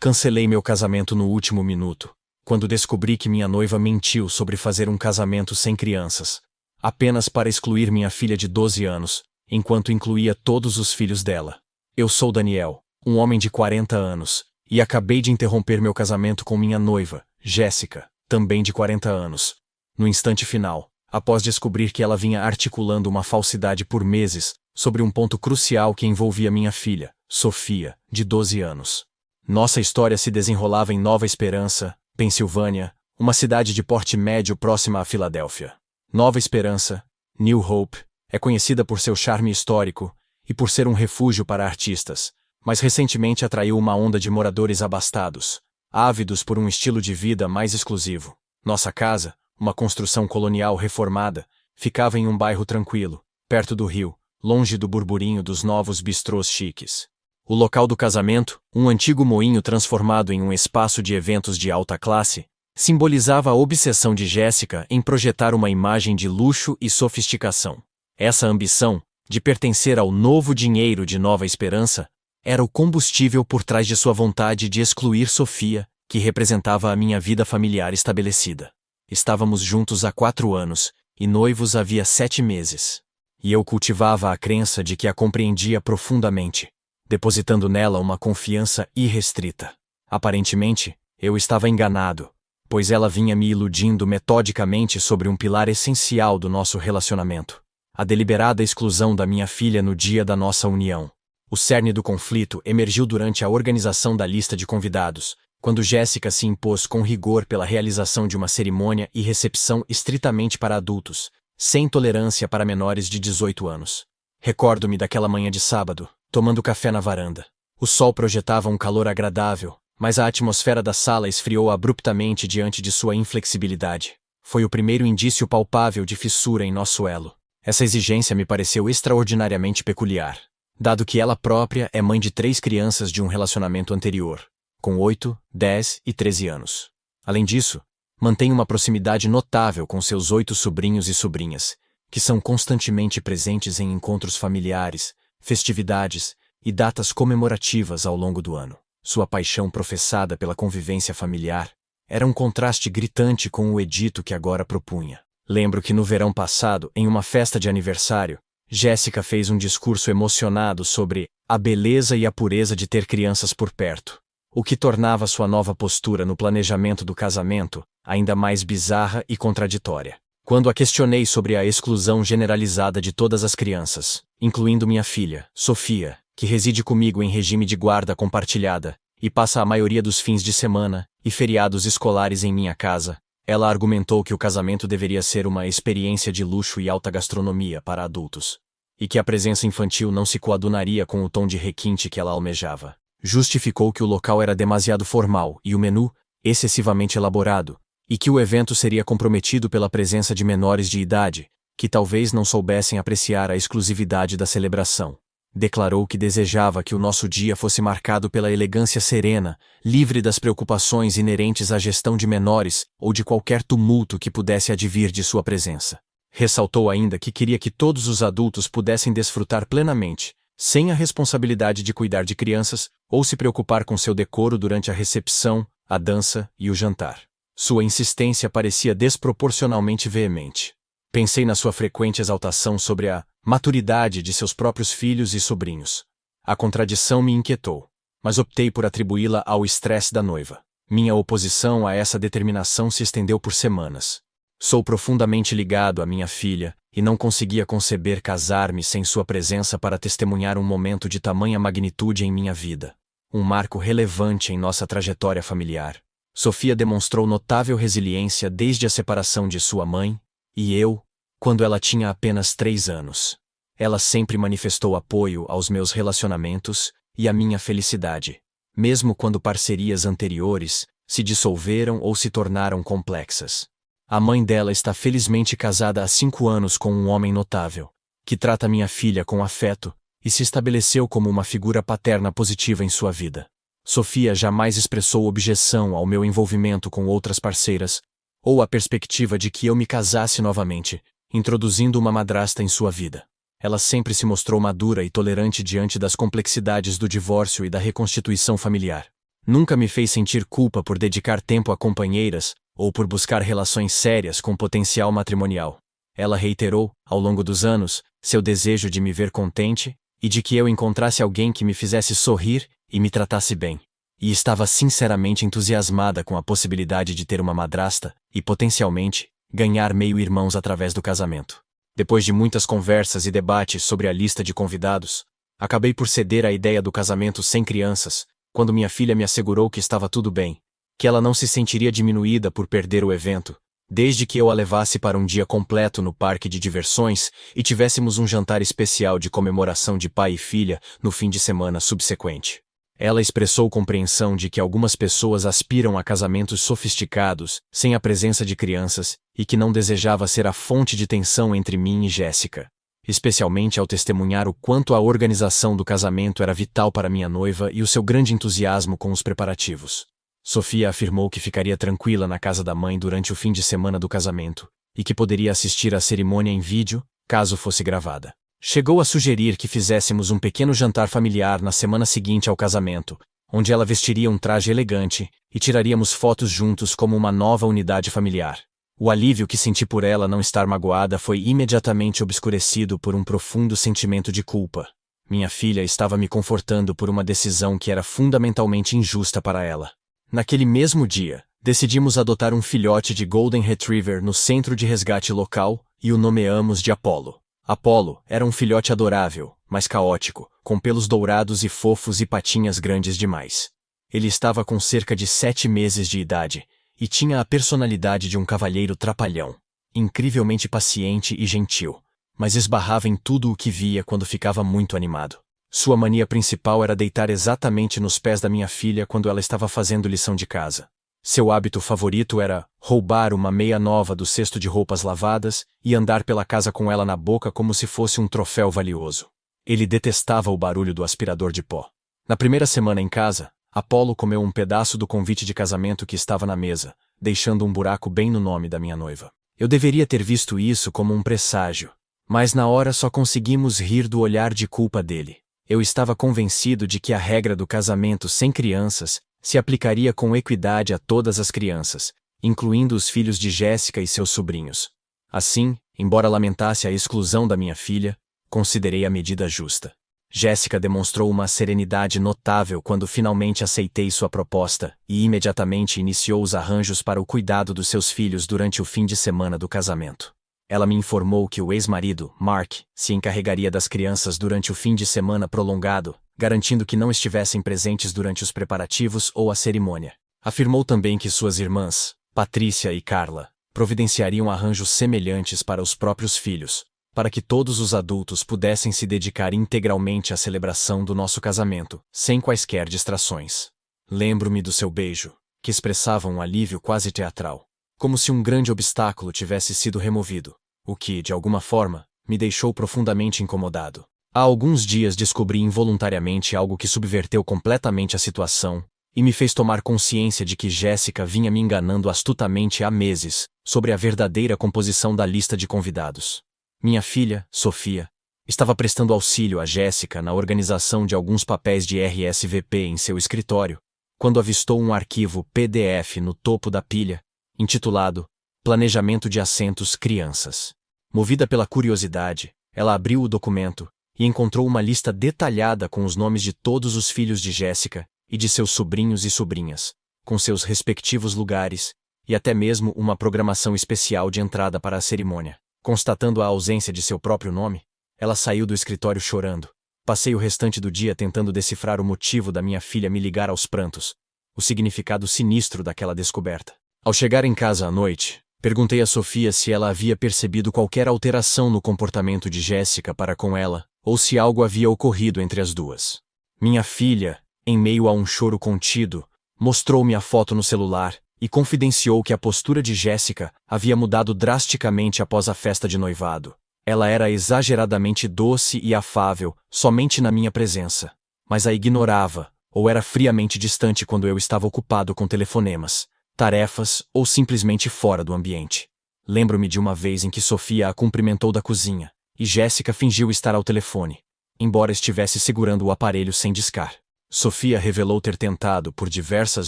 Cancelei meu casamento no último minuto, quando descobri que minha noiva mentiu sobre fazer um casamento sem crianças, apenas para excluir minha filha de 12 anos, enquanto incluía todos os filhos dela. Eu sou Daniel, um homem de 40 anos, e acabei de interromper meu casamento com minha noiva, Jéssica, também de 40 anos. No instante final, após descobrir que ela vinha articulando uma falsidade por meses sobre um ponto crucial que envolvia minha filha, Sofia, de 12 anos. Nossa história se desenrolava em Nova Esperança, Pensilvânia, uma cidade de porte médio próxima a Filadélfia. Nova Esperança, New Hope, é conhecida por seu charme histórico e por ser um refúgio para artistas, mas recentemente atraiu uma onda de moradores abastados, ávidos por um estilo de vida mais exclusivo. Nossa casa, uma construção colonial reformada, ficava em um bairro tranquilo, perto do rio, longe do burburinho dos novos bistrôs chiques. O local do casamento, um antigo moinho transformado em um espaço de eventos de alta classe, simbolizava a obsessão de Jéssica em projetar uma imagem de luxo e sofisticação. Essa ambição, de pertencer ao novo dinheiro de Nova Esperança, era o combustível por trás de sua vontade de excluir Sofia, que representava a minha vida familiar estabelecida. Estávamos juntos há 4 anos, e noivos havia 7 meses. E eu cultivava a crença de que a compreendia profundamente, depositando nela uma confiança irrestrita. Aparentemente, eu estava enganado, pois ela vinha me iludindo metodicamente sobre um pilar essencial do nosso relacionamento: a deliberada exclusão da minha filha no dia da nossa união. O cerne do conflito emergiu durante a organização da lista de convidados, quando Jéssica se impôs com rigor pela realização de uma cerimônia e recepção estritamente para adultos, sem tolerância para menores de 18 anos. Recordo-me daquela manhã de sábado, tomando café na varanda. O sol projetava um calor agradável, mas a atmosfera da sala esfriou abruptamente diante de sua inflexibilidade. Foi o primeiro indício palpável de fissura em nosso elo. Essa exigência me pareceu extraordinariamente peculiar, dado que ela própria é mãe de 3 crianças de um relacionamento anterior, com 8, 10 e 13 anos. Além disso, mantém uma proximidade notável com seus 8 sobrinhos e sobrinhas, que são constantemente presentes em encontros familiares, festividades e datas comemorativas ao longo do ano. Sua paixão professada pela convivência familiar era um contraste gritante com o edito que agora propunha. Lembro que no verão passado, em uma festa de aniversário, Jéssica fez um discurso emocionado sobre a beleza e a pureza de ter crianças por perto, o que tornava sua nova postura no planejamento do casamento ainda mais bizarra e contraditória. Quando a questionei sobre a exclusão generalizada de todas as crianças, incluindo minha filha, Sofia, que reside comigo em regime de guarda compartilhada e passa a maioria dos fins de semana e feriados escolares em minha casa, ela argumentou que o casamento deveria ser uma experiência de luxo e alta gastronomia para adultos, e que a presença infantil não se coadunaria com o tom de requinte que ela almejava. Justificou que o local era demasiado formal e o menu excessivamente elaborado, e que o evento seria comprometido pela presença de menores de idade, que talvez não soubessem apreciar a exclusividade da celebração. Declarou que desejava que o nosso dia fosse marcado pela elegância serena, livre das preocupações inerentes à gestão de menores ou de qualquer tumulto que pudesse advir de sua presença. Ressaltou ainda que queria que todos os adultos pudessem desfrutar plenamente, sem a responsabilidade de cuidar de crianças ou se preocupar com seu decoro durante a recepção, a dança e o jantar. Sua insistência parecia desproporcionalmente veemente. Pensei na sua frequente exaltação sobre a maturidade de seus próprios filhos e sobrinhos. A contradição me inquietou, mas optei por atribuí-la ao estresse da noiva. Minha oposição a essa determinação se estendeu por semanas. Sou profundamente ligado à minha filha e não conseguia conceber casar-me sem sua presença para testemunhar um momento de tamanha magnitude em minha vida. Um marco relevante em nossa trajetória familiar. Sofia demonstrou notável resiliência desde a separação de sua mãe, e eu, quando ela tinha apenas 3 anos. Ela sempre manifestou apoio aos meus relacionamentos e à minha felicidade, mesmo quando parcerias anteriores se dissolveram ou se tornaram complexas. A mãe dela está felizmente casada há 5 anos com um homem notável, que trata minha filha com afeto e se estabeleceu como uma figura paterna positiva em sua vida. Sofia jamais expressou objeção ao meu envolvimento com outras parceiras, ou a perspectiva de que eu me casasse novamente, introduzindo uma madrasta em sua vida. Ela sempre se mostrou madura e tolerante diante das complexidades do divórcio e da reconstituição familiar. Nunca me fez sentir culpa por dedicar tempo a companheiras ou por buscar relações sérias com potencial matrimonial. Ela reiterou, ao longo dos anos, seu desejo de me ver contente e de que eu encontrasse alguém que me fizesse sorrir e me tratasse bem. E estava sinceramente entusiasmada com a possibilidade de ter uma madrasta e, potencialmente, ganhar meio-irmãos através do casamento. Depois de muitas conversas e debates sobre a lista de convidados, acabei por ceder à ideia do casamento sem crianças, quando minha filha me assegurou que estava tudo bem, que ela não se sentiria diminuída por perder o evento, desde que eu a levasse para um dia completo no parque de diversões e tivéssemos um jantar especial de comemoração de pai e filha no fim de semana subsequente. Ela expressou compreensão de que algumas pessoas aspiram a casamentos sofisticados, sem a presença de crianças, e que não desejava ser a fonte de tensão entre mim e Jéssica, especialmente ao testemunhar o quanto a organização do casamento era vital para minha noiva e o seu grande entusiasmo com os preparativos. Sofia afirmou que ficaria tranquila na casa da mãe durante o fim de semana do casamento, e que poderia assistir à cerimônia em vídeo, caso fosse gravada. Chegou a sugerir que fizéssemos um pequeno jantar familiar na semana seguinte ao casamento, onde ela vestiria um traje elegante e tiraríamos fotos juntos como uma nova unidade familiar. O alívio que senti por ela não estar magoada foi imediatamente obscurecido por um profundo sentimento de culpa. Minha filha estava me confortando por uma decisão que era fundamentalmente injusta para ela. Naquele mesmo dia, decidimos adotar um filhote de Golden Retriever no centro de resgate local e o nomeamos de Apollo. Apollo era um filhote adorável, mas caótico, com pelos dourados e fofos e patinhas grandes demais. Ele estava com cerca de 7 meses de idade e tinha a personalidade de um cavalheiro trapalhão, incrivelmente paciente e gentil, mas esbarrava em tudo o que via quando ficava muito animado. Sua mania principal era deitar exatamente nos pés da minha filha quando ela estava fazendo lição de casa. Seu hábito favorito era roubar uma meia nova do cesto de roupas lavadas e andar pela casa com ela na boca como se fosse um troféu valioso. Ele detestava o barulho do aspirador de pó. Na primeira semana em casa, Apollo comeu um pedaço do convite de casamento que estava na mesa, deixando um buraco bem no nome da minha noiva. Eu deveria ter visto isso como um presságio, mas na hora só conseguimos rir do olhar de culpa dele. Eu estava convencido de que a regra do casamento sem crianças se aplicaria com equidade a todas as crianças, incluindo os filhos de Jéssica e seus sobrinhos. Assim, embora lamentasse a exclusão da minha filha, considerei a medida justa. Jéssica demonstrou uma serenidade notável quando finalmente aceitei sua proposta e imediatamente iniciou os arranjos para o cuidado dos seus filhos durante o fim de semana do casamento. Ela me informou que o ex-marido, Mark, se encarregaria das crianças durante o fim de semana prolongado, garantindo que não estivessem presentes durante os preparativos ou a cerimônia. Afirmou também que suas irmãs, Patrícia e Carla, providenciariam arranjos semelhantes para os próprios filhos, para que todos os adultos pudessem se dedicar integralmente à celebração do nosso casamento, sem quaisquer distrações. Lembro-me do seu beijo, que expressava um alívio quase teatral, como se um grande obstáculo tivesse sido removido, o que, de alguma forma, me deixou profundamente incomodado. Há alguns dias descobri involuntariamente algo que subverteu completamente a situação e me fez tomar consciência de que Jéssica vinha me enganando astutamente há meses sobre a verdadeira composição da lista de convidados. Minha filha, Sofia, estava prestando auxílio a Jéssica na organização de alguns papéis de RSVP em seu escritório, quando avistou um arquivo PDF no topo da pilha, intitulado Planejamento de Assentos Crianças. Movida pela curiosidade, ela abriu o documento e encontrou uma lista detalhada com os nomes de todos os filhos de Jéssica e de seus sobrinhos e sobrinhas, com seus respectivos lugares, e até mesmo uma programação especial de entrada para a cerimônia. Constatando a ausência de seu próprio nome, ela saiu do escritório chorando. Passei o restante do dia tentando decifrar o motivo da minha filha me ligar aos prantos, o significado sinistro daquela descoberta. Ao chegar em casa à noite, perguntei a Sofia se ela havia percebido qualquer alteração no comportamento de Jéssica para com ela, ou se algo havia ocorrido entre as duas. Minha filha, em meio a um choro contido, mostrou-me a foto no celular e confidenciou que a postura de Jéssica havia mudado drasticamente após a festa de noivado. Ela era exageradamente doce e afável somente na minha presença, mas a ignorava, ou era friamente distante quando eu estava ocupado com telefonemas, tarefas ou simplesmente fora do ambiente. Lembro-me de uma vez em que Sofia a cumprimentou da cozinha, e Jéssica fingiu estar ao telefone, embora estivesse segurando o aparelho sem discar. Sofia revelou ter tentado, por diversas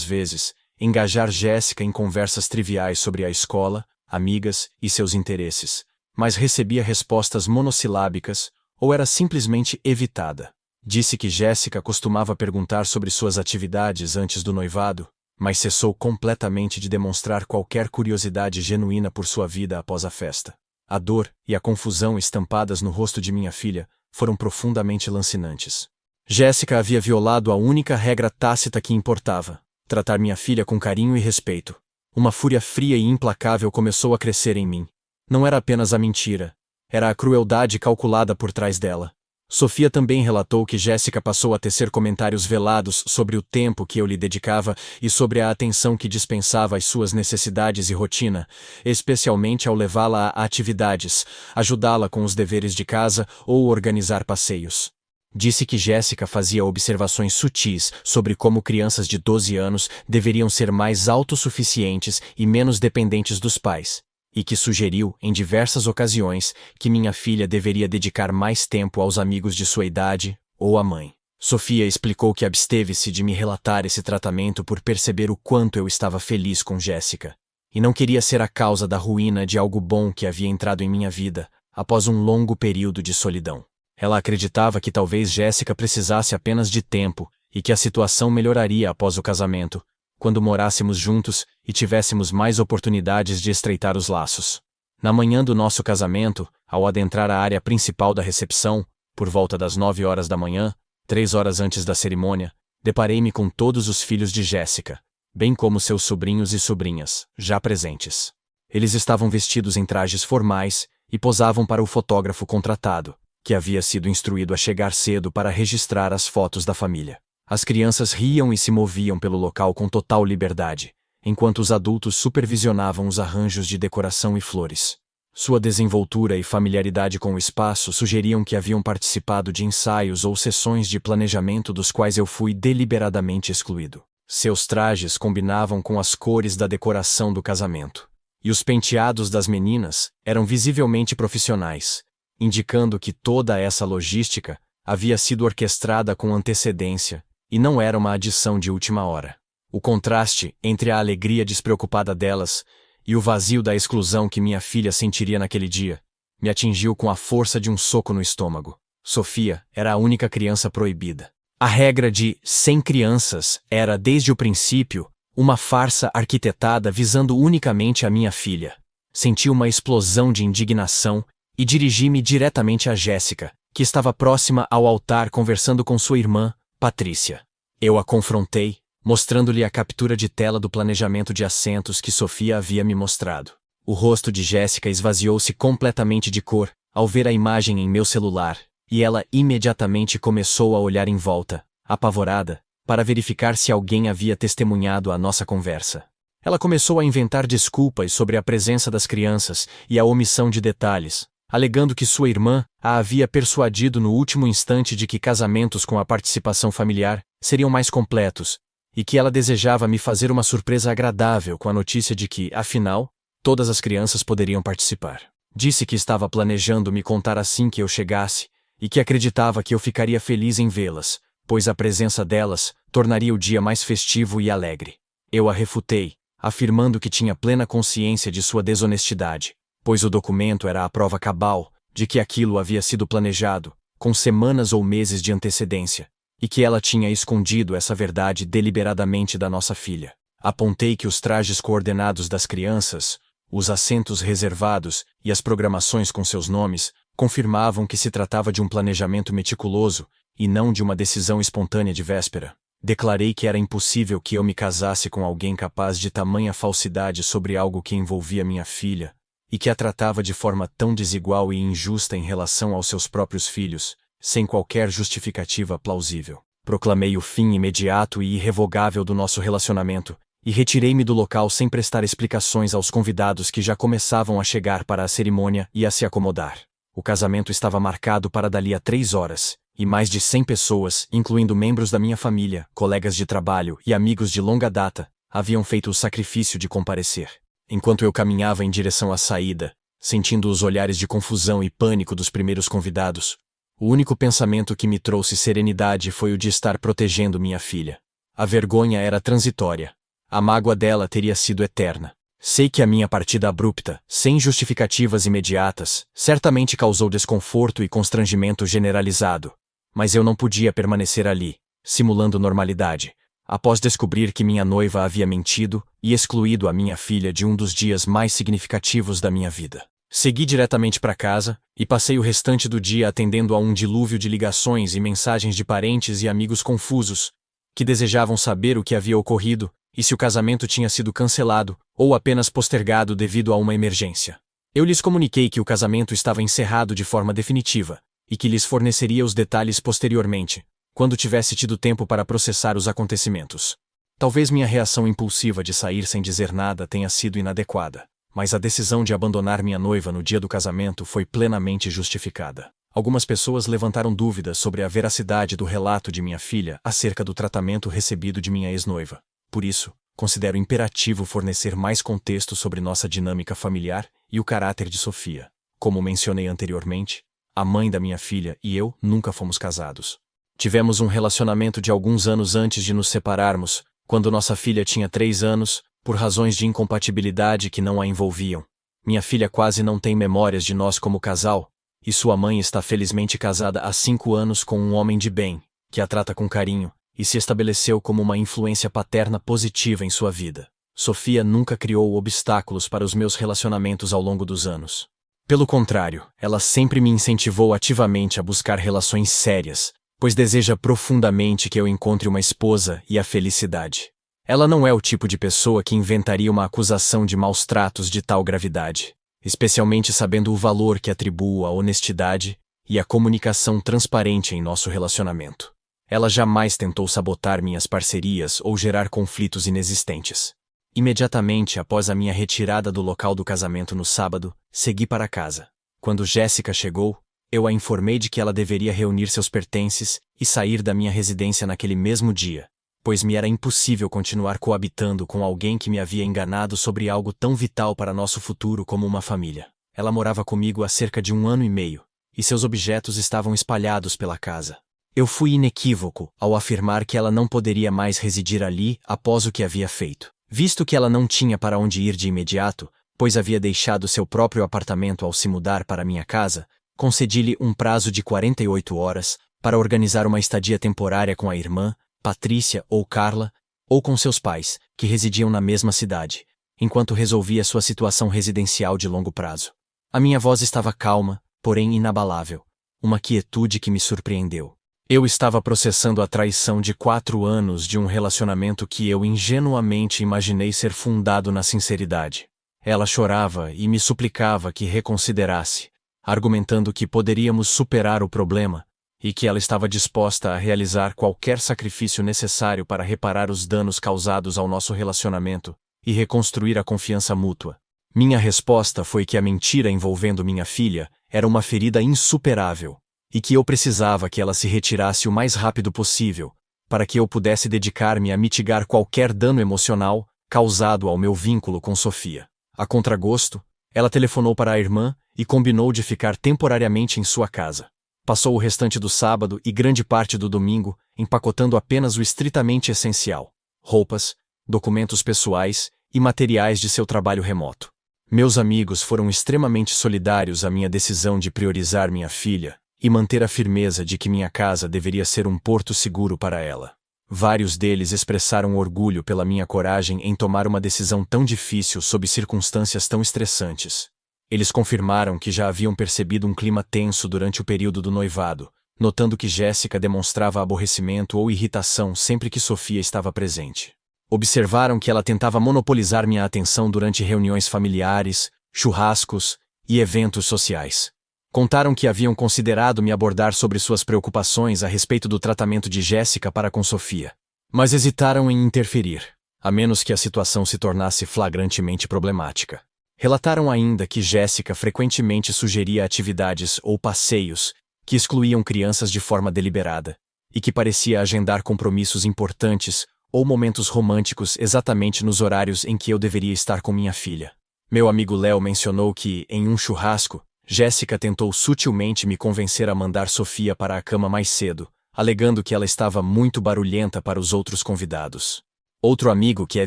vezes, engajar Jéssica em conversas triviais sobre a escola, amigas e seus interesses, mas recebia respostas monossilábicas ou era simplesmente evitada. Disse que Jéssica costumava perguntar sobre suas atividades antes do noivado, mas cessou completamente de demonstrar qualquer curiosidade genuína por sua vida após a festa. A dor e a confusão estampadas no rosto de minha filha foram profundamente lancinantes. Jéssica havia violado a única regra tácita que importava: tratar minha filha com carinho e respeito. Uma fúria fria e implacável começou a crescer em mim. Não era apenas a mentira, era a crueldade calculada por trás dela. Sofia também relatou que Jéssica passou a tecer comentários velados sobre o tempo que eu lhe dedicava e sobre a atenção que dispensava às suas necessidades e rotina, especialmente ao levá-la a atividades, ajudá-la com os deveres de casa ou organizar passeios. Disse que Jéssica fazia observações sutis sobre como crianças de 12 anos deveriam ser mais autossuficientes e menos dependentes dos pais, e que sugeriu, em diversas ocasiões, que minha filha deveria dedicar mais tempo aos amigos de sua idade ou à mãe. Sofia explicou que absteve-se de me relatar esse tratamento por perceber o quanto eu estava feliz com Jéssica, e não queria ser a causa da ruína de algo bom que havia entrado em minha vida após um longo período de solidão. Ela acreditava que talvez Jéssica precisasse apenas de tempo e que a situação melhoraria após o casamento, quando morássemos juntos e tivéssemos mais oportunidades de estreitar os laços. Na manhã do nosso casamento, ao adentrar a área principal da recepção, por volta das 9 horas da manhã, 3 horas antes da cerimônia, deparei-me com todos os filhos de Jéssica, bem como seus sobrinhos e sobrinhas, já presentes. Eles estavam vestidos em trajes formais e posavam para o fotógrafo contratado, que havia sido instruído a chegar cedo para registrar as fotos da família. As crianças riam e se moviam pelo local com total liberdade, enquanto os adultos supervisionavam os arranjos de decoração e flores. Sua desenvoltura e familiaridade com o espaço sugeriam que haviam participado de ensaios ou sessões de planejamento dos quais eu fui deliberadamente excluído. Seus trajes combinavam com as cores da decoração do casamento, e os penteados das meninas eram visivelmente profissionais, indicando que toda essa logística havia sido orquestrada com antecedência e não era uma adição de última hora. O contraste entre a alegria despreocupada delas e o vazio da exclusão que minha filha sentiria naquele dia me atingiu com a força de um soco no estômago. Sofia era a única criança proibida. A regra de 100 crianças era, desde o princípio, uma farsa arquitetada visando unicamente a minha filha. Senti uma explosão de indignação e dirigi-me diretamente a Jéssica, que estava próxima ao altar conversando com sua irmã, Patrícia. Eu a confrontei, mostrando-lhe a captura de tela do planejamento de assentos que Sofia havia me mostrado. O rosto de Jéssica esvaziou-se completamente de cor ao ver a imagem em meu celular, e ela imediatamente começou a olhar em volta, apavorada, para verificar se alguém havia testemunhado a nossa conversa. Ela começou a inventar desculpas sobre a presença das crianças e a omissão de detalhes, alegando que sua irmã a havia persuadido no último instante de que casamentos com a participação familiar seriam mais completos, e que ela desejava me fazer uma surpresa agradável com a notícia de que, afinal, todas as crianças poderiam participar. Disse que estava planejando me contar assim que eu chegasse, e que acreditava que eu ficaria feliz em vê-las, pois a presença delas tornaria o dia mais festivo e alegre. Eu a refutei, afirmando que tinha plena consciência de sua desonestidade, pois o documento era a prova cabal de que aquilo havia sido planejado, com semanas ou meses de antecedência, e que ela tinha escondido essa verdade deliberadamente da nossa filha. Apontei que os trajes coordenados das crianças, os assentos reservados e as programações com seus nomes confirmavam que se tratava de um planejamento meticuloso e não de uma decisão espontânea de véspera. Declarei que era impossível que eu me casasse com alguém capaz de tamanha falsidade sobre algo que envolvia minha filha, e que a tratava de forma tão desigual e injusta em relação aos seus próprios filhos, sem qualquer justificativa plausível. Proclamei o fim imediato e irrevogável do nosso relacionamento, e retirei-me do local sem prestar explicações aos convidados que já começavam a chegar para a cerimônia e a se acomodar. O casamento estava marcado para dali a 3 horas, e mais de 100 pessoas, incluindo membros da minha família, colegas de trabalho e amigos de longa data, haviam feito o sacrifício de comparecer. Enquanto eu caminhava em direção à saída, sentindo os olhares de confusão e pânico dos primeiros convidados, O único pensamento que me trouxe serenidade foi o de estar protegendo minha filha. A vergonha era transitória. A mágoa dela teria sido eterna. Sei que a minha partida abrupta, sem justificativas imediatas, certamente causou desconforto e constrangimento generalizado. Mas eu não podia permanecer ali, simulando normalidade, após descobrir que minha noiva havia mentido e excluído a minha filha de um dos dias mais significativos da minha vida. Segui diretamente para casa e passei o restante do dia atendendo a um dilúvio de ligações e mensagens de parentes e amigos confusos, que desejavam saber o que havia ocorrido e se o casamento tinha sido cancelado ou apenas postergado devido a uma emergência. Eu lhes comuniquei que o casamento estava encerrado de forma definitiva e que lhes forneceria os detalhes posteriormente, quando tivesse tido tempo para processar os acontecimentos. Talvez minha reação impulsiva de sair sem dizer nada tenha sido inadequada, mas a decisão de abandonar minha noiva no dia do casamento foi plenamente justificada. Algumas pessoas levantaram dúvidas sobre a veracidade do relato de minha filha acerca do tratamento recebido de minha ex-noiva. Por isso, considero imperativo fornecer mais contexto sobre nossa dinâmica familiar e o caráter de Sofia. Como mencionei anteriormente, a mãe da minha filha e eu nunca fomos casados. Tivemos um relacionamento de alguns anos antes de nos separarmos, quando nossa filha tinha 3 anos, por razões de incompatibilidade que não a envolviam. Minha filha quase não tem memórias de nós como casal, e sua mãe está felizmente casada há 5 anos com um homem de bem, que a trata com carinho, e se estabeleceu como uma influência paterna positiva em sua vida. Sofia nunca criou obstáculos para os meus relacionamentos ao longo dos anos. Pelo contrário, ela sempre me incentivou ativamente a buscar relações sérias, pois deseja profundamente que eu encontre uma esposa e a felicidade. Ela não é o tipo de pessoa que inventaria uma acusação de maus tratos de tal gravidade, especialmente sabendo o valor que atribuo à honestidade e à comunicação transparente em nosso relacionamento. Ela jamais tentou sabotar minhas parcerias ou gerar conflitos inexistentes. Imediatamente após a minha retirada do local do casamento no sábado, segui para casa. Quando Jéssica chegou, eu a informei de que ela deveria reunir seus pertences e sair da minha residência naquele mesmo dia, pois me era impossível continuar coabitando com alguém que me havia enganado sobre algo tão vital para nosso futuro como uma família. Ela morava comigo há cerca de 1 ano e meio, e seus objetos estavam espalhados pela casa. Eu fui inequívoco ao afirmar que ela não poderia mais residir ali após o que havia feito. Visto que ela não tinha para onde ir de imediato, pois havia deixado seu próprio apartamento ao se mudar para minha casa, concedi-lhe um prazo de 48 horas para organizar uma estadia temporária com a irmã, Patrícia ou Carla, ou com seus pais, que residiam na mesma cidade, enquanto resolvia sua situação residencial de longo prazo. A minha voz estava calma, porém inabalável, uma quietude que me surpreendeu. Eu estava processando a traição de 4 anos de um relacionamento que eu ingenuamente imaginei ser fundado na sinceridade. Ela chorava e me suplicava que reconsiderasse, argumentando que poderíamos superar o problema, e que ela estava disposta a realizar qualquer sacrifício necessário para reparar os danos causados ao nosso relacionamento e reconstruir a confiança mútua. Minha resposta foi que a mentira envolvendo minha filha era uma ferida insuperável, e que eu precisava que ela se retirasse o mais rápido possível, para que eu pudesse dedicar-me a mitigar qualquer dano emocional causado ao meu vínculo com Sofia. A contragosto, ela telefonou para a irmã e combinou de ficar temporariamente em sua casa. Passou o restante do sábado e grande parte do domingo empacotando apenas o estritamente essencial: roupas, documentos pessoais e materiais de seu trabalho remoto. Meus amigos foram extremamente solidários à minha decisão de priorizar minha filha e manter a firmeza de que minha casa deveria ser um porto seguro para ela. Vários deles expressaram orgulho pela minha coragem em tomar uma decisão tão difícil sob circunstâncias tão estressantes. Eles confirmaram que já haviam percebido um clima tenso durante o período do noivado, notando que Jéssica demonstrava aborrecimento ou irritação sempre que Sofia estava presente. Observaram que ela tentava monopolizar minha atenção durante reuniões familiares, churrascos e eventos sociais. Contaram que haviam considerado me abordar sobre suas preocupações a respeito do tratamento de Jéssica para com Sofia, mas hesitaram em interferir, a menos que a situação se tornasse flagrantemente problemática. Relataram ainda que Jéssica frequentemente sugeria atividades ou passeios que excluíam crianças de forma deliberada, e que parecia agendar compromissos importantes ou momentos românticos exatamente nos horários em que eu deveria estar com minha filha. Meu amigo Léo mencionou que, em um churrasco, Jéssica tentou sutilmente me convencer a mandar Sofia para a cama mais cedo, alegando que ela estava muito barulhenta para os outros convidados. Outro amigo, que é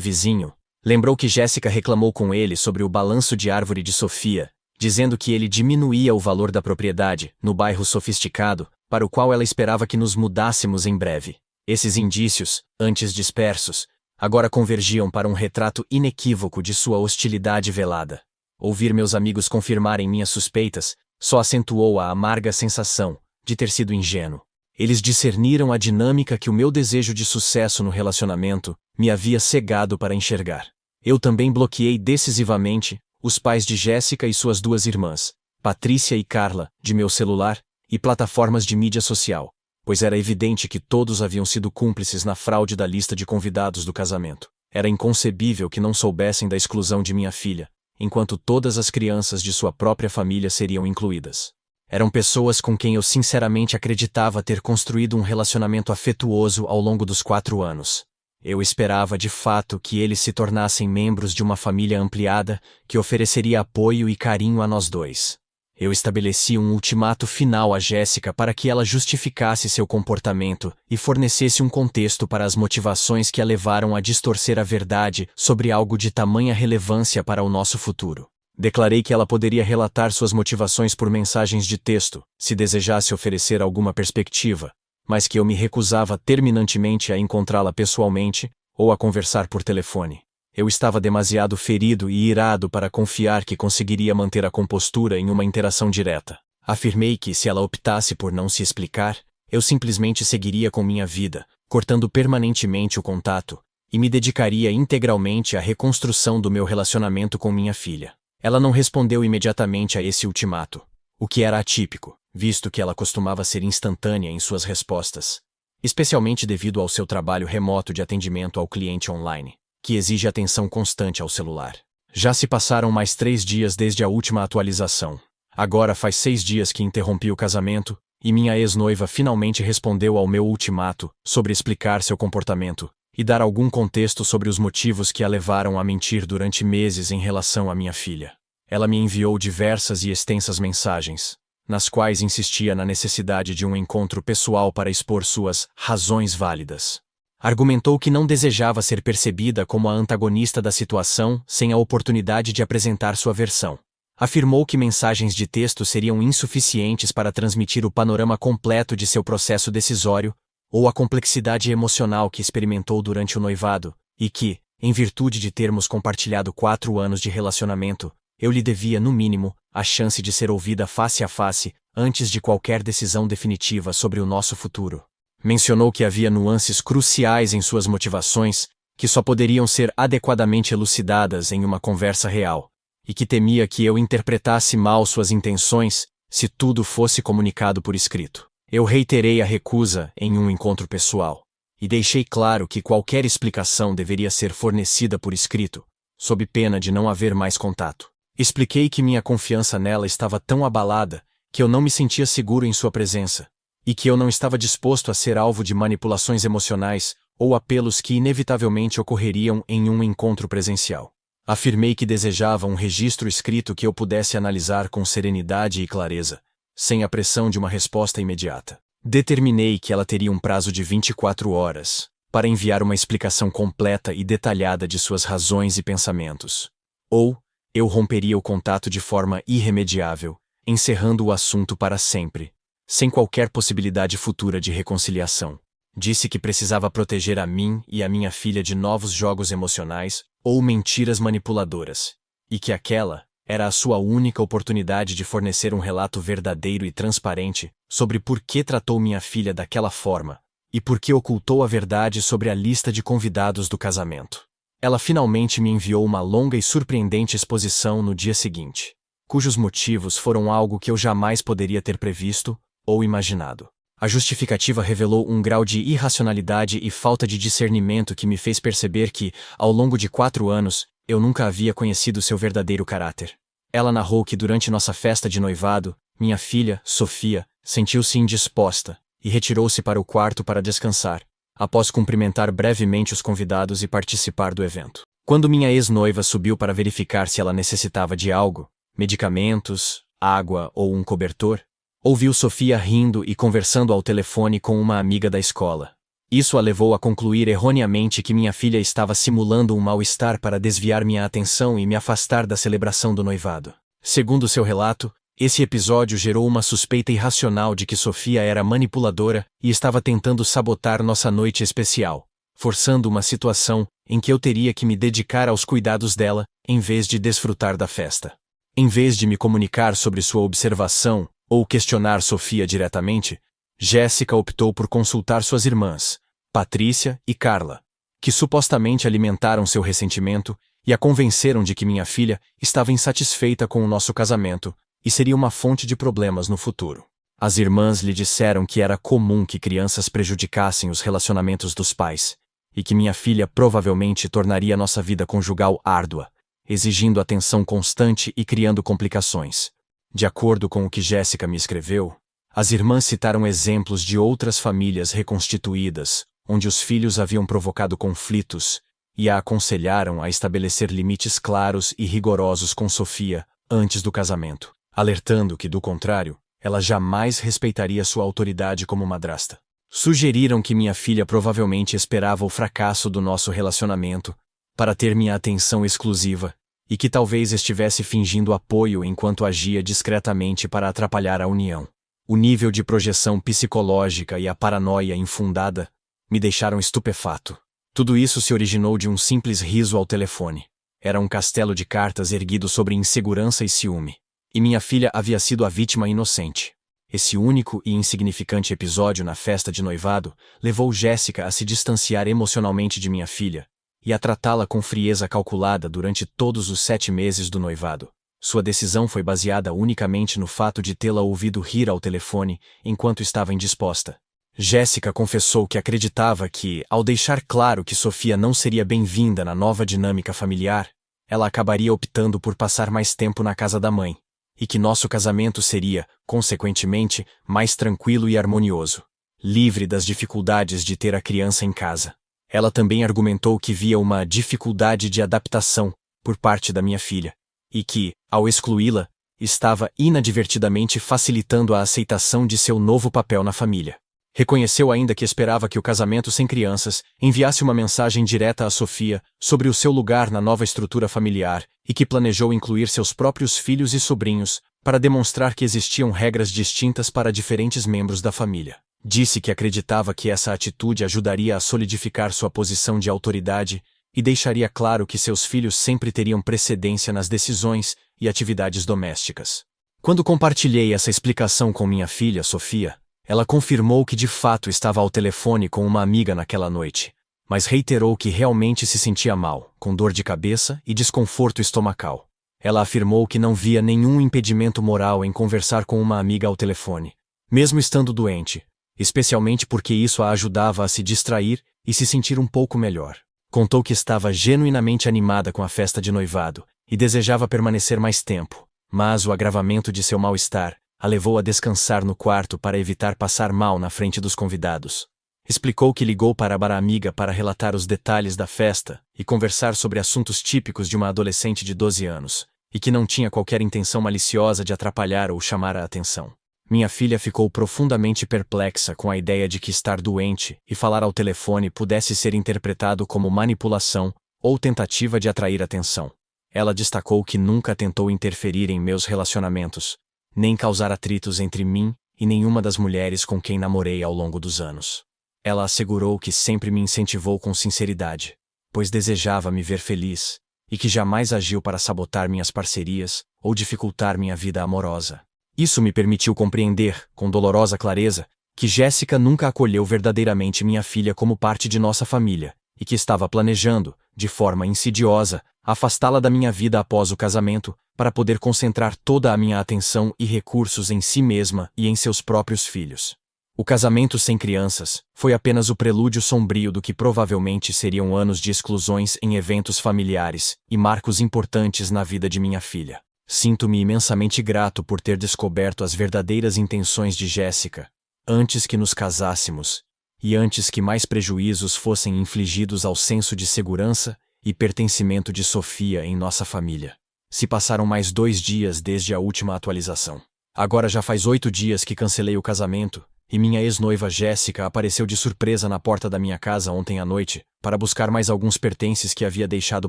vizinho, lembrou que Jéssica reclamou com ele sobre o balanço de árvore de Sofia, dizendo que ele diminuía o valor da propriedade, no bairro sofisticado, para o qual ela esperava que nos mudássemos em breve. Esses indícios, antes dispersos, agora convergiam para um retrato inequívoco de sua hostilidade velada. Ouvir meus amigos confirmarem minhas suspeitas só acentuou a amarga sensação de ter sido ingênuo. Eles discerniram a dinâmica que o meu desejo de sucesso no relacionamento me havia cegado para enxergar. Eu também bloqueei decisivamente os pais de Jéssica e suas duas irmãs, Patrícia e Carla, de meu celular e plataformas de mídia social, pois era evidente que todos haviam sido cúmplices na fraude da lista de convidados do casamento. Era inconcebível que não soubessem da exclusão de minha filha, enquanto todas as crianças de sua própria família seriam incluídas. Eram pessoas com quem eu sinceramente acreditava ter construído um relacionamento afetuoso ao longo dos 4 anos. Eu esperava de fato que eles se tornassem membros de uma família ampliada que ofereceria apoio e carinho a nós dois. Eu estabeleci um ultimato final a Jéssica para que ela justificasse seu comportamento e fornecesse um contexto para as motivações que a levaram a distorcer a verdade sobre algo de tamanha relevância para o nosso futuro. Declarei que ela poderia relatar suas motivações por mensagens de texto, se desejasse oferecer alguma perspectiva, mas que eu me recusava terminantemente a encontrá-la pessoalmente ou a conversar por telefone. Eu estava demasiado ferido e irado para confiar que conseguiria manter a compostura em uma interação direta. Afirmei que, se ela optasse por não se explicar, eu simplesmente seguiria com minha vida, cortando permanentemente o contato, e me dedicaria integralmente à reconstrução do meu relacionamento com minha filha. Ela não respondeu imediatamente a esse ultimato, o que era atípico, visto que ela costumava ser instantânea em suas respostas, especialmente devido ao seu trabalho remoto de atendimento ao cliente online, que exige atenção constante ao celular. Já se passaram mais 3 dias desde a última atualização. Agora faz 6 dias que interrompi o casamento, e minha ex-noiva finalmente respondeu ao meu ultimato sobre explicar seu comportamento e dar algum contexto sobre os motivos que a levaram a mentir durante meses em relação à minha filha. Ela me enviou diversas e extensas mensagens, nas quais insistia na necessidade de um encontro pessoal para expor suas razões válidas. Argumentou que não desejava ser percebida como a antagonista da situação sem a oportunidade de apresentar sua versão. Afirmou que mensagens de texto seriam insuficientes para transmitir o panorama completo de seu processo decisório ou a complexidade emocional que experimentou durante o noivado, e que, em virtude de termos compartilhado 4 anos de relacionamento, eu lhe devia, no mínimo, a chance de ser ouvida face a face antes de qualquer decisão definitiva sobre o nosso futuro. Mencionou que havia nuances cruciais em suas motivações que só poderiam ser adequadamente elucidadas em uma conversa real, e que temia que eu interpretasse mal suas intenções se tudo fosse comunicado por escrito. Eu reiterei a recusa em um encontro pessoal, e deixei claro que qualquer explicação deveria ser fornecida por escrito, sob pena de não haver mais contato. Expliquei que minha confiança nela estava tão abalada que eu não me sentia seguro em sua presença, e que eu não estava disposto a ser alvo de manipulações emocionais ou apelos que inevitavelmente ocorreriam em um encontro presencial. Afirmei que desejava um registro escrito que eu pudesse analisar com serenidade e clareza, sem a pressão de uma resposta imediata. Determinei que ela teria um prazo de 24 horas para enviar uma explicação completa e detalhada de suas razões e pensamentos. Ou, eu romperia o contato de forma irremediável, encerrando o assunto para sempre, sem qualquer possibilidade futura de reconciliação. Disse que precisava proteger a mim e a minha filha de novos jogos emocionais ou mentiras manipuladoras, e que aquela era a sua única oportunidade de fornecer um relato verdadeiro e transparente sobre por que tratou minha filha daquela forma e por que ocultou a verdade sobre a lista de convidados do casamento. Ela finalmente me enviou uma longa e surpreendente exposição no dia seguinte, cujos motivos foram algo que eu jamais poderia ter previsto ou imaginado. A justificativa revelou um grau de irracionalidade e falta de discernimento que me fez perceber que, ao longo de 4 anos, eu nunca havia conhecido seu verdadeiro caráter. Ela narrou que durante nossa festa de noivado, minha filha, Sofia, sentiu-se indisposta e retirou-se para o quarto para descansar, após cumprimentar brevemente os convidados e participar do evento. Quando minha ex-noiva subiu para verificar se ela necessitava de algo, medicamentos, água ou um cobertor? Ouviu Sofia rindo e conversando ao telefone com uma amiga da escola. Isso a levou a concluir erroneamente que minha filha estava simulando um mal-estar para desviar minha atenção e me afastar da celebração do noivado. Segundo seu relato, esse episódio gerou uma suspeita irracional de que Sofia era manipuladora e estava tentando sabotar nossa noite especial, forçando uma situação em que eu teria que me dedicar aos cuidados dela, em vez de desfrutar da festa. Em vez de me comunicar sobre sua observação ou questionar Sofia diretamente, Jéssica optou por consultar suas irmãs, Patrícia e Carla, que supostamente alimentaram seu ressentimento e a convenceram de que minha filha estava insatisfeita com o nosso casamento e seria uma fonte de problemas no futuro. As irmãs lhe disseram que era comum que crianças prejudicassem os relacionamentos dos pais, e que minha filha provavelmente tornaria nossa vida conjugal árdua, exigindo atenção constante e criando complicações. De acordo com o que Jéssica me escreveu, as irmãs citaram exemplos de outras famílias reconstituídas, onde os filhos haviam provocado conflitos, e a aconselharam a estabelecer limites claros e rigorosos com Sofia antes do casamento, alertando que, do contrário, ela jamais respeitaria sua autoridade como madrasta. Sugeriram que minha filha provavelmente esperava o fracasso do nosso relacionamento para ter minha atenção exclusiva e que talvez estivesse fingindo apoio enquanto agia discretamente para atrapalhar a união. O nível de projeção psicológica e a paranoia infundada me deixaram estupefato. Tudo isso se originou de um simples riso ao telefone. Era um castelo de cartas erguido sobre insegurança e ciúme. E minha filha havia sido a vítima inocente. Esse único e insignificante episódio na festa de noivado levou Jéssica a se distanciar emocionalmente de minha filha e a tratá-la com frieza calculada durante todos os 7 meses do noivado. Sua decisão foi baseada unicamente no fato de tê-la ouvido rir ao telefone enquanto estava indisposta. Jéssica confessou que acreditava que, ao deixar claro que Sofia não seria bem-vinda na nova dinâmica familiar, ela acabaria optando por passar mais tempo na casa da mãe, e que nosso casamento seria, consequentemente, mais tranquilo e harmonioso, livre das dificuldades de ter a criança em casa. Ela também argumentou que via uma dificuldade de adaptação por parte da minha filha, e que, ao excluí-la, estava inadvertidamente facilitando a aceitação de seu novo papel na família. Reconheceu ainda que esperava que o casamento sem crianças enviasse uma mensagem direta a Sofia sobre o seu lugar na nova estrutura familiar e que planejou incluir seus próprios filhos e sobrinhos para demonstrar que existiam regras distintas para diferentes membros da família. Disse que acreditava que essa atitude ajudaria a solidificar sua posição de autoridade e deixaria claro que seus filhos sempre teriam precedência nas decisões e atividades domésticas. Quando compartilhei essa explicação com minha filha, Sofia, ela confirmou que de fato estava ao telefone com uma amiga naquela noite, mas reiterou que realmente se sentia mal, com dor de cabeça e desconforto estomacal. Ela afirmou que não via nenhum impedimento moral em conversar com uma amiga ao telefone, mesmo estando doente, especialmente porque isso a ajudava a se distrair e se sentir um pouco melhor. Contou que estava genuinamente animada com a festa de noivado e desejava permanecer mais tempo, mas o agravamento de seu mal-estar a levou a descansar no quarto para evitar passar mal na frente dos convidados. Explicou que ligou para a amiga para relatar os detalhes da festa e conversar sobre assuntos típicos de uma adolescente de 12 anos, e que não tinha qualquer intenção maliciosa de atrapalhar ou chamar a atenção. Minha filha ficou profundamente perplexa com a ideia de que estar doente e falar ao telefone pudesse ser interpretado como manipulação ou tentativa de atrair atenção. Ela destacou que nunca tentou interferir em meus relacionamentos, nem causar atritos entre mim e nenhuma das mulheres com quem namorei ao longo dos anos. Ela assegurou que sempre me incentivou com sinceridade, pois desejava me ver feliz, e que jamais agiu para sabotar minhas parcerias ou dificultar minha vida amorosa. Isso me permitiu compreender, com dolorosa clareza, que Jéssica nunca acolheu verdadeiramente minha filha como parte de nossa família, e que estava planejando, de forma insidiosa, afastá-la da minha vida após o casamento, para poder concentrar toda a minha atenção e recursos em si mesma e em seus próprios filhos. O casamento sem crianças foi apenas o prelúdio sombrio do que provavelmente seriam anos de exclusões em eventos familiares e marcos importantes na vida de minha filha. Sinto-me imensamente grato por ter descoberto as verdadeiras intenções de Jéssica, antes que nos casássemos, e antes que mais prejuízos fossem infligidos ao senso de segurança e pertencimento de Sofia em nossa família. Se passaram mais 2 dias desde a última atualização. Agora já faz 8 dias que cancelei o casamento, e minha ex-noiva Jéssica apareceu de surpresa na porta da minha casa ontem à noite, para buscar mais alguns pertences que havia deixado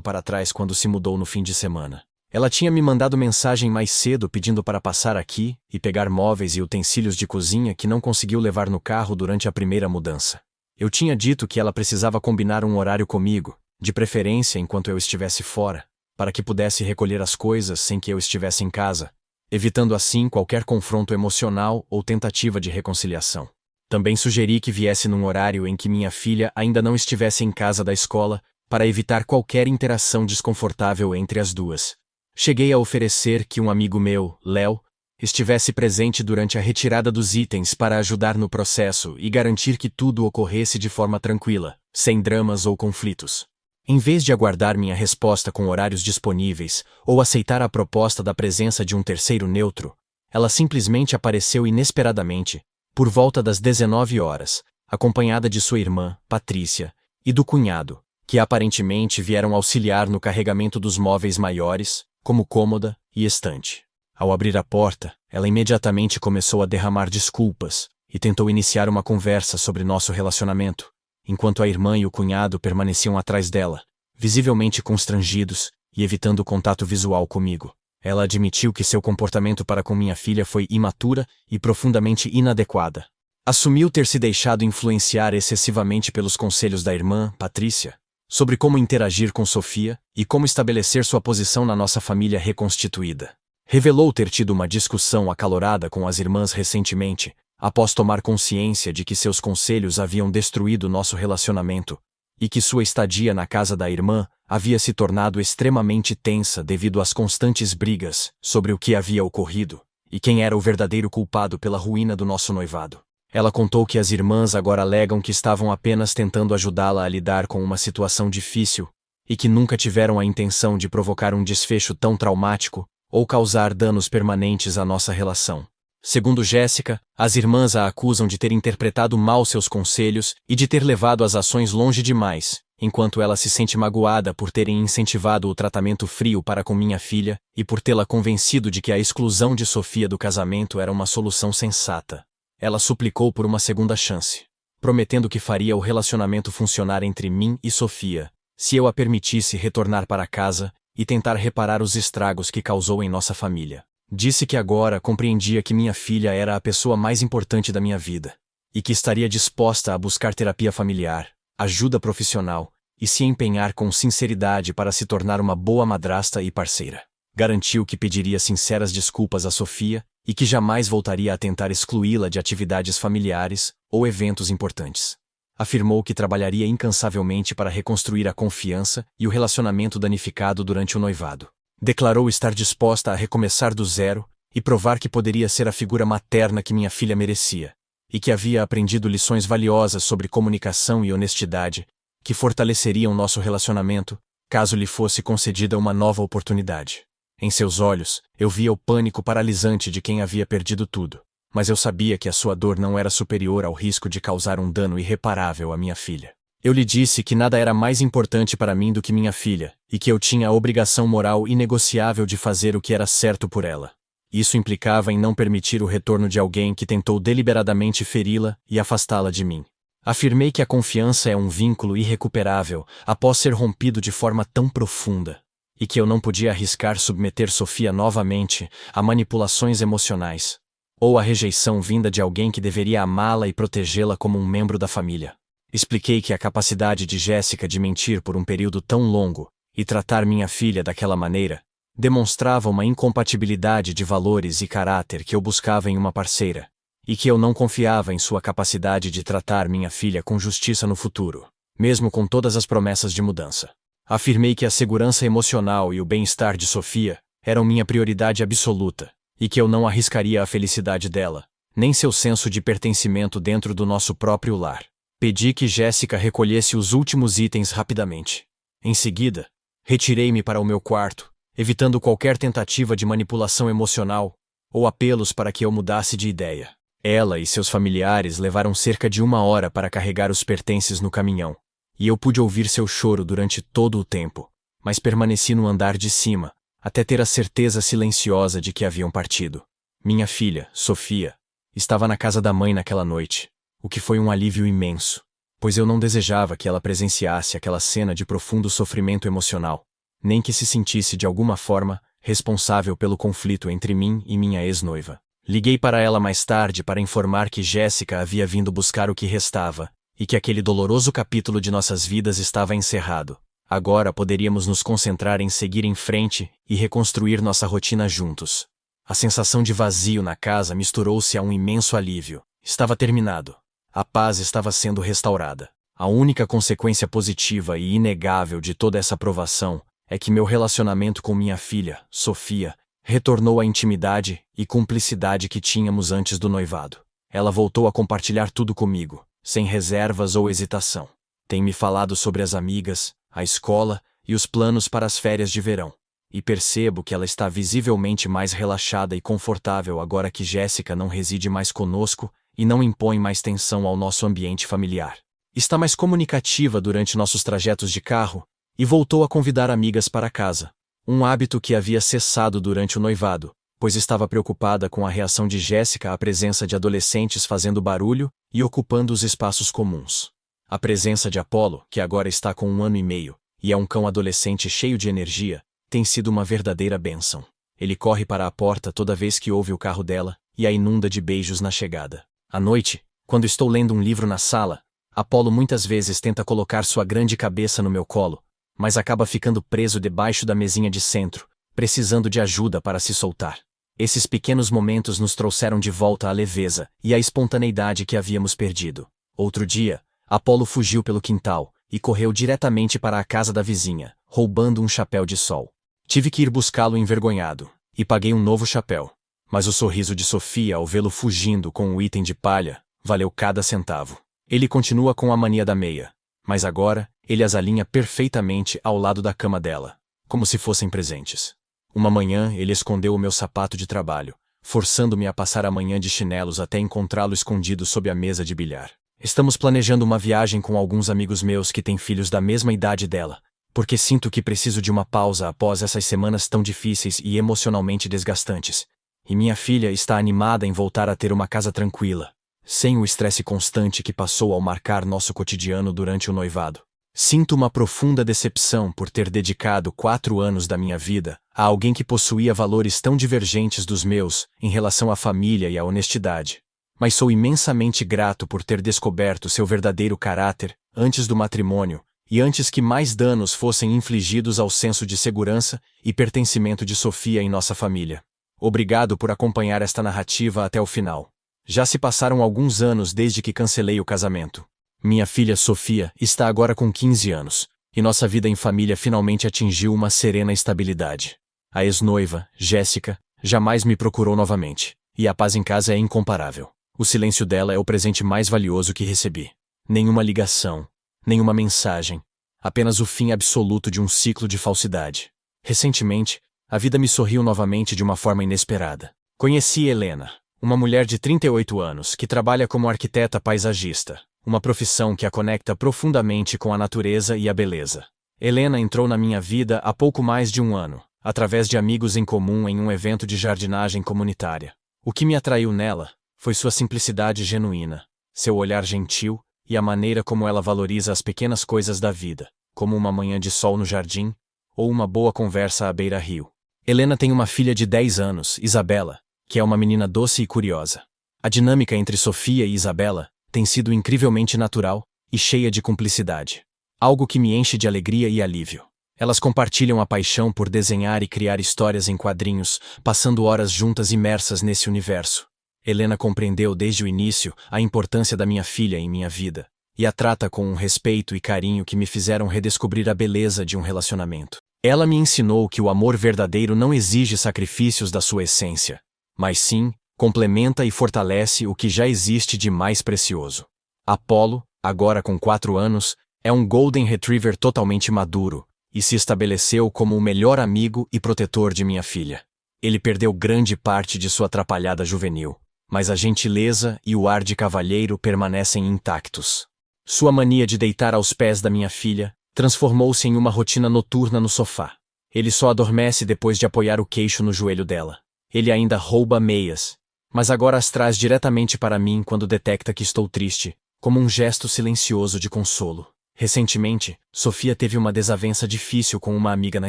para trás quando se mudou no fim de semana. Ela tinha me mandado mensagem mais cedo pedindo para passar aqui e pegar móveis e utensílios de cozinha que não conseguiu levar no carro durante a primeira mudança. Eu tinha dito que ela precisava combinar um horário comigo, de preferência enquanto eu estivesse fora, para que pudesse recolher as coisas sem que eu estivesse em casa, evitando assim qualquer confronto emocional ou tentativa de reconciliação. Também sugeri que viesse num horário em que minha filha ainda não estivesse em casa da escola, para evitar qualquer interação desconfortável entre as duas. Cheguei a oferecer que um amigo meu, Léo, estivesse presente durante a retirada dos itens para ajudar no processo e garantir que tudo ocorresse de forma tranquila, sem dramas ou conflitos. Em vez de aguardar minha resposta com horários disponíveis ou aceitar a proposta da presença de um terceiro neutro, ela simplesmente apareceu inesperadamente, por volta das 19 horas, acompanhada de sua irmã, Patrícia, e do cunhado, que aparentemente vieram auxiliar no carregamento dos móveis maiores, como cômoda e estante. Ao abrir a porta, ela imediatamente começou a derramar desculpas e tentou iniciar uma conversa sobre nosso relacionamento, enquanto a irmã e o cunhado permaneciam atrás dela, visivelmente constrangidos e evitando contato visual comigo. Ela admitiu que seu comportamento para com minha filha foi imatura e profundamente inadequada. Assumiu ter se deixado influenciar excessivamente pelos conselhos da irmã, Patrícia, sobre como interagir com Sofia e como estabelecer sua posição na nossa família reconstituída. Revelou ter tido uma discussão acalorada com as irmãs recentemente, após tomar consciência de que seus conselhos haviam destruído nosso relacionamento, e que sua estadia na casa da irmã havia se tornado extremamente tensa devido às constantes brigas sobre o que havia ocorrido, e quem era o verdadeiro culpado pela ruína do nosso noivado. Ela contou que as irmãs agora alegam que estavam apenas tentando ajudá-la a lidar com uma situação difícil, e que nunca tiveram a intenção de provocar um desfecho tão traumático ou causar danos permanentes à nossa relação. Segundo Jéssica, as irmãs a acusam de ter interpretado mal seus conselhos e de ter levado as ações longe demais, enquanto ela se sente magoada por terem incentivado o tratamento frio para com minha filha e por tê-la convencido de que a exclusão de Sofia do casamento era uma solução sensata. Ela suplicou por uma segunda chance, prometendo que faria o relacionamento funcionar entre mim e Sofia, se eu a permitisse retornar para casa e tentar reparar os estragos que causou em nossa família. Disse que agora compreendia que minha filha era a pessoa mais importante da minha vida, e que estaria disposta a buscar terapia familiar, ajuda profissional e se empenhar com sinceridade para se tornar uma boa madrasta e parceira. Garantiu que pediria sinceras desculpas a Sofia e que jamais voltaria a tentar excluí-la de atividades familiares ou eventos importantes. Afirmou que trabalharia incansavelmente para reconstruir a confiança e o relacionamento danificado durante o noivado. Declarou estar disposta a recomeçar do zero e provar que poderia ser a figura materna que minha filha merecia, e que havia aprendido lições valiosas sobre comunicação e honestidade, que fortaleceriam nosso relacionamento, caso lhe fosse concedida uma nova oportunidade. Em seus olhos, eu via o pânico paralisante de quem havia perdido tudo, mas eu sabia que a sua dor não era superior ao risco de causar um dano irreparável à minha filha. Eu lhe disse que nada era mais importante para mim do que minha filha, e que eu tinha a obrigação moral inegociável de fazer o que era certo por ela. Isso implicava em não permitir o retorno de alguém que tentou deliberadamente feri-la e afastá-la de mim. Afirmei que a confiança é um vínculo irrecuperável após ser rompido de forma tão profunda, e que eu não podia arriscar submeter Sofia novamente a manipulações emocionais, ou a rejeição vinda de alguém que deveria amá-la e protegê-la como um membro da família. Expliquei que a capacidade de Jéssica de mentir por um período tão longo e tratar minha filha daquela maneira demonstrava uma incompatibilidade de valores e caráter que eu buscava em uma parceira, e que eu não confiava em sua capacidade de tratar minha filha com justiça no futuro, mesmo com todas as promessas de mudança. Afirmei que a segurança emocional e o bem-estar de Sofia eram minha prioridade absoluta, e que eu não arriscaria a felicidade dela, nem seu senso de pertencimento dentro do nosso próprio lar. Pedi que Jéssica recolhesse os últimos itens rapidamente. Em seguida, retirei-me para o meu quarto, evitando qualquer tentativa de manipulação emocional ou apelos para que eu mudasse de ideia. Ela e seus familiares levaram cerca de 1 hora para carregar os pertences no caminhão, e eu pude ouvir seu choro durante todo o tempo, mas permaneci no andar de cima, até ter a certeza silenciosa de que haviam partido. Minha filha, Sofia, estava na casa da mãe naquela noite, o que foi um alívio imenso, pois eu não desejava que ela presenciasse aquela cena de profundo sofrimento emocional, nem que se sentisse de alguma forma responsável pelo conflito entre mim e minha ex-noiva. Liguei para ela mais tarde para informar que Jéssica havia vindo buscar o que restava, e que aquele doloroso capítulo de nossas vidas estava encerrado. Agora poderíamos nos concentrar em seguir em frente e reconstruir nossa rotina juntos. A sensação de vazio na casa misturou-se a um imenso alívio. Estava terminado. A paz estava sendo restaurada. A única consequência positiva e inegável de toda essa provação é que meu relacionamento com minha filha, Sofia, retornou à intimidade e cumplicidade que tínhamos antes do noivado. Ela voltou a compartilhar tudo comigo, sem reservas ou hesitação. Tem me falado sobre as amigas, a escola e os planos para as férias de verão. E percebo que ela está visivelmente mais relaxada e confortável agora que Jéssica não reside mais conosco e não impõe mais tensão ao nosso ambiente familiar. Está mais comunicativa durante nossos trajetos de carro e voltou a convidar amigas para casa, um hábito que havia cessado durante o noivado, pois estava preocupada com a reação de Jéssica à presença de adolescentes fazendo barulho e ocupando os espaços comuns. A presença de Apollo, que agora está com 1 ano e meio, e é um cão adolescente cheio de energia, tem sido uma verdadeira bênção. Ele corre para a porta toda vez que ouve o carro dela e a inunda de beijos na chegada. À noite, quando estou lendo um livro na sala, Apollo muitas vezes tenta colocar sua grande cabeça no meu colo, mas acaba ficando preso debaixo da mesinha de centro, precisando de ajuda para se soltar. Esses pequenos momentos nos trouxeram de volta a leveza e a espontaneidade que havíamos perdido. Outro dia, Apollo fugiu pelo quintal e correu diretamente para a casa da vizinha, roubando um chapéu de sol. Tive que ir buscá-lo envergonhado, e paguei um novo chapéu. Mas o sorriso de Sofia ao vê-lo fugindo com o item de palha valeu cada centavo. Ele continua com a mania da meia, mas agora ele as alinha perfeitamente ao lado da cama dela, como se fossem presentes. Uma manhã ele escondeu o meu sapato de trabalho, forçando-me a passar a manhã de chinelos até encontrá-lo escondido sob a mesa de bilhar. Estamos planejando uma viagem com alguns amigos meus que têm filhos da mesma idade dela, porque sinto que preciso de uma pausa após essas semanas tão difíceis e emocionalmente desgastantes. E minha filha está animada em voltar a ter uma casa tranquila, sem o estresse constante que passou ao marcar nosso cotidiano durante o noivado. Sinto uma profunda decepção por ter dedicado 4 anos da minha vida a alguém que possuía valores tão divergentes dos meus em relação à família e à honestidade. Mas sou imensamente grato por ter descoberto seu verdadeiro caráter antes do matrimônio e antes que mais danos fossem infligidos ao senso de segurança e pertencimento de Sofia em nossa família. Obrigado por acompanhar esta narrativa até o final. Já se passaram alguns anos desde que cancelei o casamento. Minha filha Sofia está agora com 15 anos, e nossa vida em família finalmente atingiu uma serena estabilidade. A ex-noiva, Jéssica, jamais me procurou novamente, e a paz em casa é incomparável. O silêncio dela é o presente mais valioso que recebi. Nenhuma ligação, nenhuma mensagem, apenas o fim absoluto de um ciclo de falsidade. Recentemente, a vida me sorriu novamente de uma forma inesperada. Conheci Helena, uma mulher de 38 anos que trabalha como arquiteta paisagista, uma profissão que a conecta profundamente com a natureza e a beleza. Helena entrou na minha vida há pouco mais de 1 ano, através de amigos em comum em um evento de jardinagem comunitária. O que me atraiu nela foi sua simplicidade genuína, seu olhar gentil e a maneira como ela valoriza as pequenas coisas da vida, como uma manhã de sol no jardim ou uma boa conversa à beira-rio. Helena tem uma filha de 10 anos, Isabela, que é uma menina doce e curiosa. A dinâmica entre Sofia e Isabela tem sido incrivelmente natural e cheia de cumplicidade, algo que me enche de alegria e alívio. Elas compartilham a paixão por desenhar e criar histórias em quadrinhos, passando horas juntas imersas nesse universo. Helena compreendeu desde o início a importância da minha filha em minha vida, e a trata com um respeito e carinho que me fizeram redescobrir a beleza de um relacionamento. Ela me ensinou que o amor verdadeiro não exige sacrifícios da sua essência, mas sim, complementa e fortalece o que já existe de mais precioso. Apollo, agora com 4 anos, é um Golden Retriever totalmente maduro, e se estabeleceu como o melhor amigo e protetor de minha filha. Ele perdeu grande parte de sua atrapalhada juvenil, mas a gentileza e o ar de cavalheiro permanecem intactos. Sua mania de deitar aos pés da minha filha transformou-se em uma rotina noturna no sofá. Ele só adormece depois de apoiar o queixo no joelho dela. Ele ainda rouba meias, mas agora as traz diretamente para mim quando detecta que estou triste, como um gesto silencioso de consolo. Recentemente, Sofia teve uma desavença difícil com uma amiga na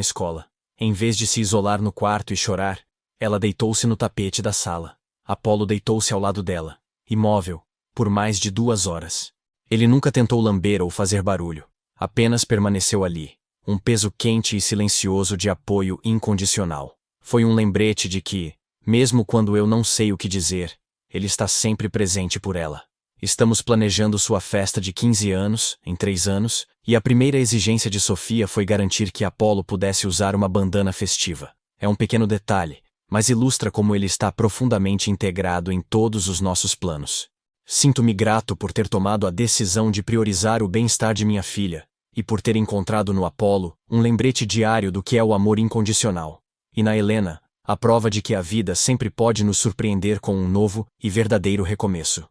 escola. Em vez de se isolar no quarto e chorar, ela deitou-se no tapete da sala. Apolo deitou-se ao lado dela, imóvel, por mais de 2 horas. Ele nunca tentou lamber ou fazer barulho, apenas permaneceu ali, um peso quente e silencioso de apoio incondicional. Foi um lembrete de que, mesmo quando eu não sei o que dizer, ele está sempre presente por ela. Estamos planejando sua festa de 15 anos, em 3 anos, e a primeira exigência de Sofia foi garantir que Apolo pudesse usar uma bandana festiva. É um pequeno detalhe, mas ilustra como ele está profundamente integrado em todos os nossos planos. Sinto-me grato por ter tomado a decisão de priorizar o bem-estar de minha filha, e por ter encontrado no Apolo um lembrete diário do que é o amor incondicional. E na Helena, a prova de que a vida sempre pode nos surpreender com um novo e verdadeiro recomeço.